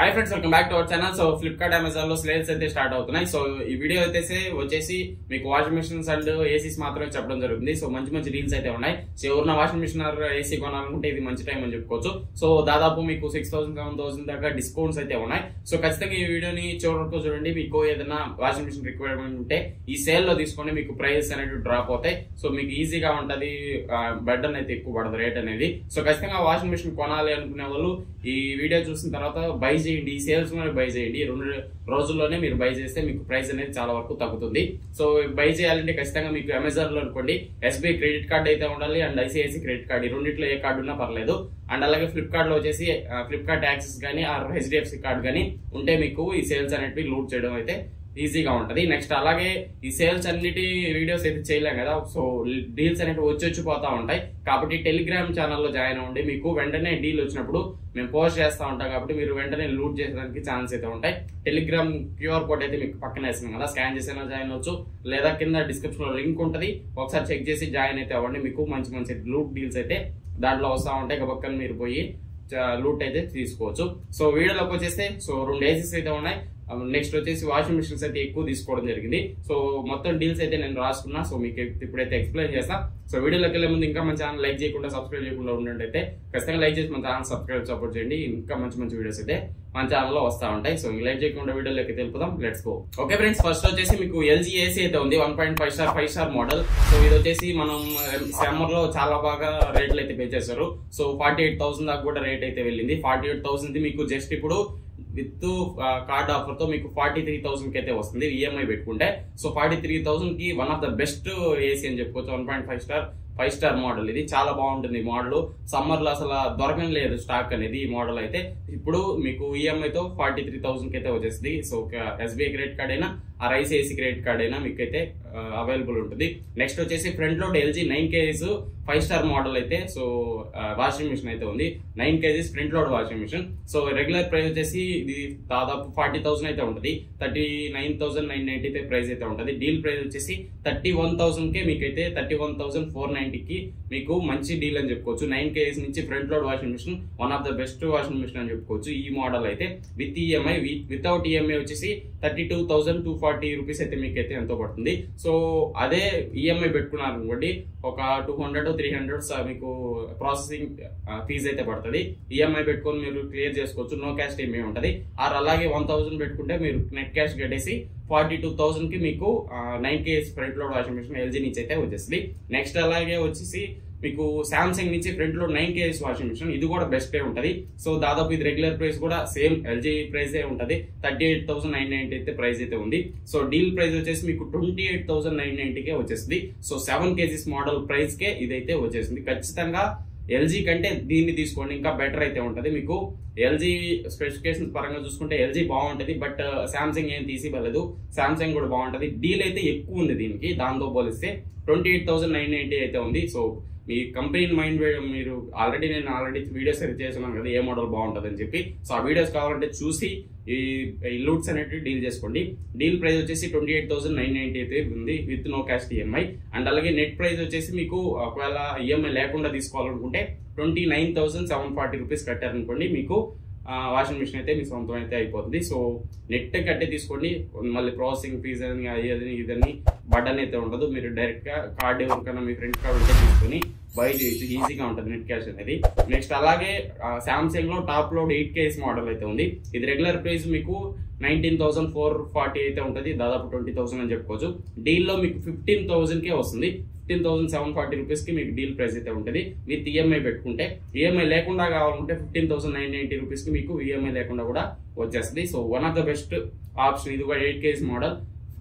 Hi friends, welcome back to our channel. So Flipkart Amazon లో sales అయితే start అవుతున్నాయి. So ఈ video అయితే వచ్చేసి మీకు వాషింగ్ మిషన్స్ అండ్ ఏసీస్ మాత్రమే చెప్పడం జరుగుతుంది. సో మంచి మంచి డీల్స్ అయితే ఉన్నాయి. సో ఎవరైనా వాషింగ్ మిషన్ ఆర్ ఏసీ కొనాలనుకుంటే ఇది మంచి టైం అని చెప్పుకోవచ్చు. సో దాదాపు మీకు 6,000 7,000 దాకా డిస్కౌంట్స్ అయితే ఉన్నాయి. సో ఖచ్చితంగా ఈ వీడియోని చివరి వరకు చూడండి. మీకు ఏదైనా వాషింగ్ మిషన్ రిక్వైర్మెంట్ ఉంటే ఈ సేల్ లో తీసుకోండి, మీకు ప్రైస్ అనేది డ్రాప్ అవుతాయి. సో మీకు ఈజీగా ఉంటది, బెడ్ అయితే ఎక్కువ పడదు రేట్ అనేది. సో ఖచ్చితంగా వాషింగ్ మిషన్ కొనాలి అనుకునే వాళ్ళు ఈ వీడియో చూసిన తర్వాత బై చేయండి, ఈ సేల్స్ లోనే బై చేయండి. 2 రోజుల్లోనే మీరు బై చేస్తే మీకు ప్రైస్ అనేది చాలా వరకు తగ్గుతుంది. సో బై చేయాలంటే ఖచ్చితంగా మీకు అమెజాన్ లో అనుకోండి SBI క్రెడిట్ కార్డ్ అయితే ఉండాలి అండ్ ICICI క్రెడిట్ కార్డ్. ఈ రెండిట్లో ఏ కార్డు ఉన్నా పర్లేదు. అండ్ అలాగే ఫ్లిప్కార్ట్ లో వచ్చేసి ఫ్లిప్కార్ట్ యాక్సెస్ గానీ ఆర్ HDFC కార్డ్ గానీ ఉంటే మీకు ఈ సేల్స్ అనేవి లూట్ చేయడం అయితే ఈజీగా ఉంటది. నెక్స్ట్ అలాగే ఈ సేల్స్ అన్నిటి వీడియోస్ అయితే చేయలేం కదా. సో డీల్స్ అనేవి వచ్చిపోతా ఉంటాయి. కాబట్టి టెలిగ్రామ్ ఛానల్లో జాయిన్ అవ్వండి. మీకు వెంటనే డీల్ వచ్చినప్పుడు మేము పోస్ట్ చేస్తా ఉంటాం కాబట్టి మీరు వెంటనే లూట్ చేసేదానికి ఛాన్స్ అయితే ఉంటాయి. టెలిగ్రామ్ QR కోడ్ అయితే మీకు పక్కన వేస్తున్నాం కదా, స్కాన్ చేసినా జాయిన్ అవ్వచ్చు, లేదా కింద డిస్క్రిప్షన్ లో లింక్ ఉంటది, ఒకసారి చెక్ చేసి జాయిన్ అయితే అవ్వండి. మీకు మంచి మంచి లూట్ డీల్స్ అయితే దాంట్లో వస్తా ఉంటాయి. పక్కన మీరు పోయి లూట్ అయితే తీసుకోవచ్చు. సో వీడియోలోకి వచ్చేస్తే సో 2 ఏసీస్ అయితే ఉన్నాయి. నెక్స్ట్ వచ్చేసి వాషింగ్ మిషన్స్ అయితే ఎక్కువ తీసుకోవడం జరిగింది. సో మొత్తం డీల్స్ అయితే నేను రాసుకున్నా. సో మీకు ఇప్పుడైతే ఎక్స్ప్లెయిన్ చేస్తా. సో వీడియోలోకి వెళ్ళే ముందు ఇంకా మన ఛానల్ లైక్ చేయకుండా సబ్స్క్రైబ్ చేయకుండా ఉన్నట్టయితే ఖచ్చితంగా లైక్ చేసి మన ఛానల్ సపోర్ట్ చేయండి. ఇంకా మంచి మంచి వీడియోస్ అయితే మన ఛానల్లో వస్తా ఉంటాయి. సో లైక్ చేయకుండా వీడియోలోకి తెలుపుదాం. Let's go. Okay friends, first వచ్చేసి మీకు LG AC అయితే ఉంది. 1.5 స్టార్ 5 స్టార్ మోడల్. సో ఇది వచ్చేసి మనం సమ్మర్ లో చాలా బాగా రేట్లు అయితే పే చేశారు. సో 48,000 దాకా కూడా రేట్ అయితే వెళ్ళింది. 48,000 మీకు జస్ట్ ఇప్పుడు విత్ కార్డ్ ఆఫర్ తో మీకు 43,000 కి అయితే వస్తుంది EMI పెట్టుకుంటే. సో 43,000 కి one of the best AC అని చెప్పుకోవచ్చు. 1.5 స్టార్ 5 స్టార్ మోడల్. ఇది చాలా బాగుంటుంది ఈ మోడల్. సమ్మర్ లో అసలు దొరకని లేదు స్టాక్ అనేది. ఈ మోడల్ అయితే ఇప్పుడు మీకు EMI తో 43,000 కి అయితే వచ్చేస్తుంది. సో SBI క్రెడిట్ కార్డ్ అయినా ఆర్ ICICI క్రెడిట్ కార్డ్ అయినా మీకు అయితే అవైలబుల్ ఉంటుంది. నెక్స్ట్ వచ్చేసి front load LG 9 kgs 5 star model అయితే సో వాషింగ్ మిషన్ అయితే ఉంది. 9 kgs front load washing machine. So regular price వచ్చేసి ఇది దాదాపు 40,000 అయితే ఉంటుంది. 39,990 అయితే ప్రైస్ అయితే ఉంటుంది. డీల్ ప్రైస్ వచ్చేసి 31,000 కే మీకైతే 31,490 కి మీకు మంచి డీల్ అని చెప్పుకోవచ్చు. 9 kgs నుంచి front load washing machine one of the best washing machine అని చెప్పుకోవచ్చు. ఈ మోడల్ అయితే విత్ EMI, వితౌట్ EMI వచ్చేసి 32,240 రూపీస్ అయితే మీకైతే ఎంతో పడుతుంది. సో అదే EMI పెట్టుకున్నారు అనుకోండి ఒక 200-300 మీకు ప్రాసెసింగ్ ఫీజ్ అయితే పడుతుంది. EMI పెట్టుకొని మీరు క్లియర్ చేసుకోవచ్చు. నో క్యాష్ EMI ఉంటది. ఆర్ అలాగే 1,000 పెట్టుకుంటే మీరు నెట్ క్యాష్ కట్టేసి 42,000 కి మీకు 9 kgs front load washing machine LG నుంచి అయితే వచ్చేస్తుంది. నెక్స్ట్ అలాగే వచ్చేసి మీకు సామ్సంగ్ నుంచి ఫ్రంట్ లో 9 kgs వాషింగ్ మిషన్. ఇది కూడా బెస్ట్ ఉంటది. సో దాదాపు ఇది రెగ్యులర్ ప్రైస్ కూడా సేమ్ LG ప్రైస్ ఉంటది. 38,990 అయితే ప్రైస్ అయితే ఉంది. సో డీల్ ప్రైస్ వచ్చేసి మీకు 28,990 కే వచ్చేస్తుంది. సో 7 kgs మోడల్ ప్రైస్ కే ఇదైతే వచ్చేసింది. ఖచ్చితంగా LG కంటే దీన్ని తీసుకోండి, ఇంకా బెటర్ అయితే ఉంటది. మీకు LG స్పెసిఫికేషన్స్ పరంగా చూసుకుంటే LG బాగుంటది. బట్ సామ్సంగ్ ఏం తీసివ్వలేదు. సామ్సంగ్ కూడా బాగుంటది. డీల్ అయితే ఎక్కువ ఉంది దీనికి, దాంతో పోలిస్తే 28,990 అయితే ఉంది. సో మీ కంపెనీ మైండ్ మీరు నేను ఆల్రెడీ వీడియోస్ చేస్తున్నాను కదా ఏ మోడల్ బాగుంటుంది అని చెప్పి. సో ఆ వీడియోస్ కావాలంటే చూసి ఈ లూట్స్ అనేటివి డీల్ చేసుకోండి. డీల్ ప్రైస్ వచ్చేసి 28,990 అయితే ఉంది with no cash EMI. And అలాగే నెట్ ప్రైస్ వచ్చేసి మీకు ఒకవేళ EMI లేకుండా తీసుకోవాలనుకుంటే 29,740 రూపీస్ కట్టారనుకోండి మీకు వాషింగ్ మిషన్ అయితే మీ సొంతం అయితే అయిపోతుంది. సో నెట్ కట్టే తీసుకోండి. మళ్ళీ ప్రాసెసింగ్ ఫీజ్ అని ఇదని బటన్ అయితే ఉండదు. మీరు డైరెక్ట్ గా కార్డ్ ఎవరికైనా మీ ఫ్రెండ్ కార్డ్ ఉంటే తీసుకొని బై చేయొచ్చు. ఈజీగా ఉంటుంది నెట్ క్యాష్ అనేది. నెక్స్ట్ అలాగే సామ్సంగ్ లో టాప్ లోడ్ 8 kgs మోడల్ అయితే ఉంది. ఇది రెగ్యులర్ ప్రైస్ మీకు 19,440 అయితే ఉంటుంది. దాదాపు 20,000 అని చెప్పుకోవచ్చు. డీల్ లో మీకు 15,000 కే వస్తుంది. 15,740 రూపీస్ కి మీకు డీల్ ప్రైస్ అయితే ఉంటుంది విత్ EMI పెట్టుకుంటే. EMI లేకుండా కావాలంటే 15,990 రూపీస్ కి మీకు EMI లేకుండా కూడా వచ్చేస్తుంది. So one of the best option. ఇది కూడా 8 kgs మోడల్.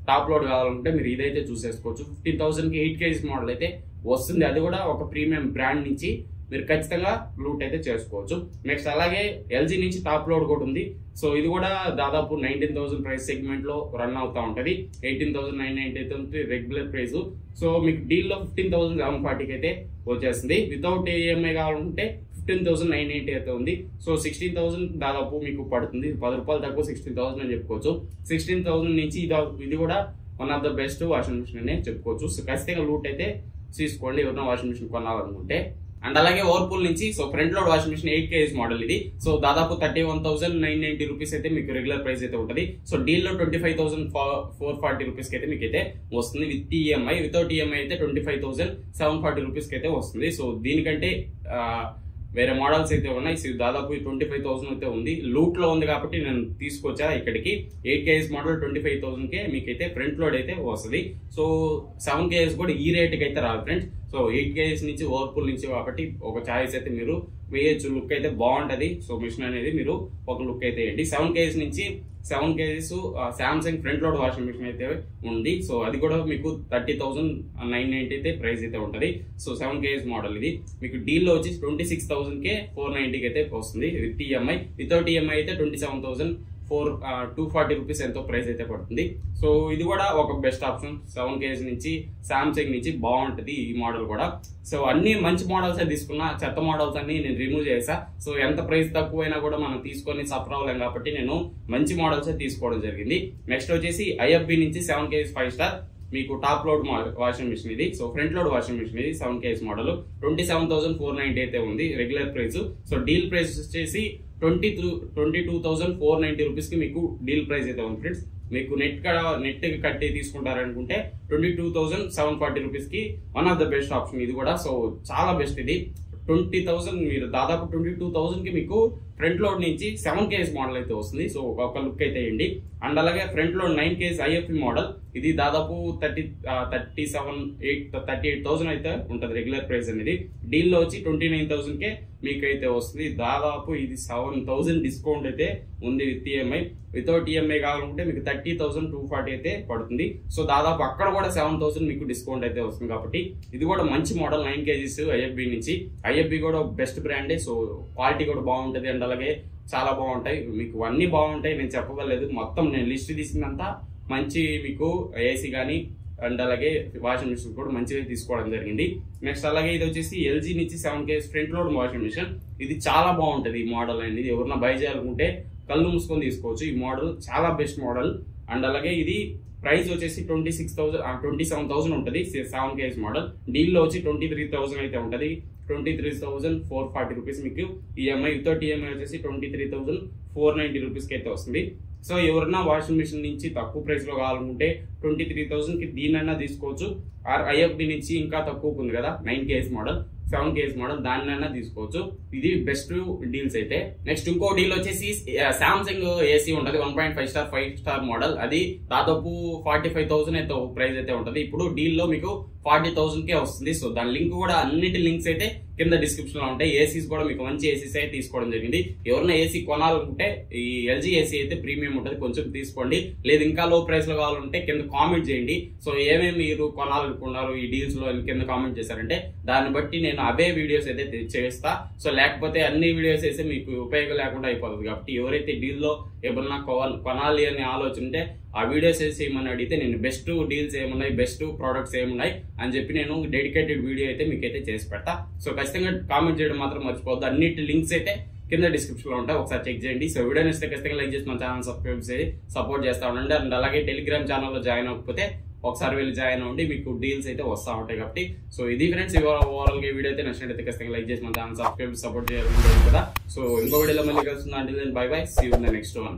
టాప్ లోడ్ కావాలంటే మీరు ఇదైతే చూసేసుకోవచ్చు. 15,000 కి 8 kgs మోడల్ అయితే వస్తుంది. అది కూడా ఒక ప్రీమియం బ్రాండ్ నుంచి మీరు ఖచ్చితంగా లూట్ అయితే చేసుకోవచ్చు. నెక్స్ట్ అలాగే LG నుంచి టాప్ లోడ్ కూడా ఉంది. సో ఇది కూడా దాదాపు 19,000 ప్రైస్ సెగ్మెంట్ లో రన్ అవుతా ఉంటది. 18,990 అయితే ఉంటుంది రెగ్యులర్ ప్రైస్. సో మీకు డీల్ లో 15,740 అయితే వచ్చేస్తుంది. వితౌట్ EMI కావాలంటే 15,990 అయితే ఉంది. సో 16,000 దాదాపు మీకు పడుతుంది. 10 రూపాయలు తక్కువ 16,000 అని చెప్పుకోవచ్చు. 16,000 నుంచి ఇది కూడా one of the best washing machine అనే చెప్పుకోవచ్చు. సో ఖచ్చితంగా లూట్ అయితే తీసుకోండి ఎవరైనా వాషింగ్ మిషన్ కొనాలనుకుంటే. అండ్ అలాగే ఓవర్పూల్ నుంచి so front load washing machine 8 kg model ఇది. సో దాదాపు 31,990 రూపీస్ అయితే మీకు రెగ్యులర్ ప్రైస్ అయితే ఉంటుంది. సో డీల్ లో 25,440 రూపీస్ కి అయితే మీకు అయితే వస్తుంది విత్ ఈఎంఐ. వితౌట్ ఈఎంఐ అయితే 25,740 రూపీస్ కి అయితే వస్తుంది. సో దీనికంటే వేరే మోడల్స్ అయితే ఉన్నాయి. దాదాపు 25,000 అయితే ఉంది. లూట్ లో ఉంది కాబట్టి నేను తీసుకొచ్చా ఇక్కడికి. 8 kg మోడల్ 25,000 కే మీకైతే ఫ్రంట్ లోడ్ అయితే వస్తుంది. సో 7 kg కూడా ఈ రేట్ కి అయితే రాదు ఫ్రెండ్స్. సో 8 kg నుంచి ఓవర్పూల్ నుంచి కాబట్టి ఒక చాయిస్ అయితే మీరు వేయచ్చు. లుక్ అయితే బాగుంటది. సో మిషన్ అనేది మీరు ఒక లుక్ అయితే వేయండి. 7 kg నుంచి 7 kg Samsung front load washing machine అయితే ఉంది. సో అది కూడా మీకు 30,990 అయితే ప్రైస్ అయితే ఉంటది. సో 7 kg మోడల్ ఇది మీకు డీల్ లో వచ్చి 26,490 అయితే వస్తుంది విత్ ఈఎంఐ. వితౌట్ ఈఎంఐ అయితే 27,240 రూపీస్ ఎంతో ప్రైస్ అయితే పడుతుంది. సో ఇది కూడా ఒక బెస్ట్ ఆప్షన్. 7 kg నుంచి సామ్సంగ్ నుంచి బాగుంటది ఈ మోడల్ కూడా. సో అన్ని మంచి మోడల్స్ తీసుకున్నా, చెత్త మోడల్స్ అన్ని నేను రిమూవ్ చేసా. సో ఎంత ప్రైస్ తక్కువైనా కూడా మనం తీసుకొని సఫర్ అవ్వలేం కాబట్టి నేను మంచి మోడల్స్ తీసుకోవడం జరిగింది. నెక్స్ట్ వచ్చేసి ఐఎఫ్బి నుంచి 7 kg 5 స్టార్ మీకు టాప్ లోడ్ వాషింగ్ మిషన్ ఇది. So front load washing machine ఇది 7 kg మోడల్ 27,490 అయితే ఉంది regular price. So deal price వచ్చేసి 22,490 రూపీస్ కి మీకు డీల్ ప్రైస్ అయితే ఉంది ఫ్రెండ్స్. మీకు నెట్ కట్టి తీసుకుంటారనుకుంటే 22,740 రూపీస్ కి one of the best option ఇది కూడా. సో చాలా బెస్ట్ ఇది. 20,000 మీరు దాదాపు 22,000 కి మీకు ఫ్రంట్ లోడ్ నుంచి 7 kg మోడల్ అయితే వస్తుంది. సో ఒక లుక్ అయితే వేయండి. అండ్ అలాగే front load 9 kg IFE model ఇది దాదాపు 38,000 అయితే ఉంటుంది రెగ్యులర్ ప్రైస్ అనేది. డీల్ లో వచ్చి 29,000 కే మీకు అయితే వస్తుంది. దాదాపు ఇది 7,000 డిస్కౌంట్ అయితే ఉంది విత్ ఈఎంఐ. వితౌట్ ఈఎంఐ కావాలంటే మీకు 30,240 అయితే పడుతుంది. సో దాదాపు అక్కడ కూడా 7,000 మీకు డిస్కౌంట్ అయితే వస్తుంది కాబట్టి ఇది కూడా మంచి మోడల్ 9 kg ఐఎఫ్బి నుంచి. ఐఎఫ్బి కూడా బెస్ట్ బ్రాండే. సో క్వాలిటీ కూడా బాగుంటది అండ్ అలాగే చాలా బాగుంటాయి. మీకు అన్ని బాగుంటాయి, నేను చెప్పగలేదు. మొత్తం నేను లిస్ట్ తీసిందంతా మంచి మీకు ఏసీ కానీ అండ్ అలాగే వాషింగ్ మిషన్ కూడా మంచిగా తీసుకోవడం జరిగింది. నెక్స్ట్ అలాగే ఇది వచ్చేసి ఎల్జీ నుంచి 7 kg front load washing machine. ఇది చాలా బాగుంటది ఈ మోడల్ అనేది. ఎవరన్నా బై చేయాలనుకుంటే కళ్ళు మూసుకొని తీసుకోవచ్చు. ఈ మోడల్ చాలా బెస్ట్ మోడల్. అండ్ అలాగే ఇది ప్రైస్ వచ్చేసి 27,000 ఉంటుంది 7 kg మోడల్. డీల్ లో వచ్చి 23,000 అయితే ఉంటది. 23,440 రూపీస్ మీకు ఈఎంఐ. వితౌట్ ఈఎంఐ వచ్చేసి 23,490 రూపీస్ కి అయితే వస్తుంది. సో ఎవరన్నా వాషింగ్ మిషన్ నుంచి తక్కువ ప్రైస్ లో కావాలనుకుంటే 23,000 కి దీనైనా తీసుకోవచ్చు. ఆర్ ఐఎఫ్బి నుంచి ఇంకా తక్కువ ఉంది కదా 9 kg మోడల్ 7 kg మోడల్ దాన్నైనా తీసుకోవచ్చు. ఇది బెస్ట్ డీల్స్ అయితే. నెక్స్ట్ ఇంకో డీల్ వచ్చేసి సామ్సంగ్ ఏసీ ఉంటది 1.5 స్టార్ 5 స్టార్ మోడల్. అది దాదాపు 45,000 అయితే ప్రైస్ అయితే ఉంటది. ఇప్పుడు డీల్ లో మీకు 40,000 కే వస్తుంది. సో దాని లింక్ కూడా అన్నిటి లింక్స్ అయితే కింద డిస్క్రిప్షన్ లో ఉంటాయి. ఏసీస్ కూడా మీకు మంచి ఏసీస్ అయితే తీసుకోవడం జరిగింది. ఎవరైనా ఏసీ కొనాలనుకుంటే ఈ ఎల్జీ ఏసీ అయితే ప్రీమియం ఉంటుంది, కొంచెం తీసుకోండి. లేదు ఇంకా లో ప్రైస్ లో కావాలంటే కింద కామెంట్ చేయండి. సో ఏమేమి మీరు కొనాలనుకున్నారు ఈ డీల్స్ లో కింద కామెంట్ చేశారంటే దాన్ని బట్టి నేను అవే వీడియోస్ అయితే చేస్తా. సో లేకపోతే అన్ని వీడియోస్ అయితే మీకు ఉపయోగం లేకుండా అయిపోతుంది కాబట్టి ఎవరైతే డీల్ లో ఏమన్నా కొనాలి అనే ఆలోచన ఉంటే ఆ వీడియోస్ వేసి ఏమని అడిగితే నేను బెస్ట్ డీల్స్ ఏమున్నాయి, బెస్ట్ ప్రోడక్ట్స్ ఏమున్నాయి అని చెప్పి నేను డెడికేటెడ్ వీడియో అయితే మీకైతే చేసి పెడతా. సో ఖచ్చితంగా కామెంట్ చేయడం మాత్రం మర్చిపోవద్దు. అన్నిటి లింక్స్ అయితే కింద డిస్క్రిప్షన్ లో ఉంటాయి, ఒకసారి చెక్ చేయండి. సో వీడియో నచ్చితే ఖచ్చితంగా లైక్ చేసి మన ఛానల్ సబ్స్క్రైబ్ చేసి సపోర్ట్ చేస్తా ఉండండి. అండ్ అలాగే టెలిగ్రామ్ ఛానల్లో జాయిన్ అవ్వకపోతే ఒకసారి వెళ్ళి జాయిన్ అవ్వండి, మీకు డీల్స్ అయితే వస్తూ ఉంటాయి కాబట్టి. సో ఇది ఫ్రెండ్స్ ఓవరాల్ గా వీడియో అయితే నచ్చినట్లయితే ఖచ్చితంగా లైక్ చేసి మన ఛానల్ సబ్స్క్రైబ్ సపోర్ట్ చేయాలి కదా. సో ఇంకో వీడియోలో మళ్ళీ కలుస్తుంది. Until then bye bye, see you in the next one.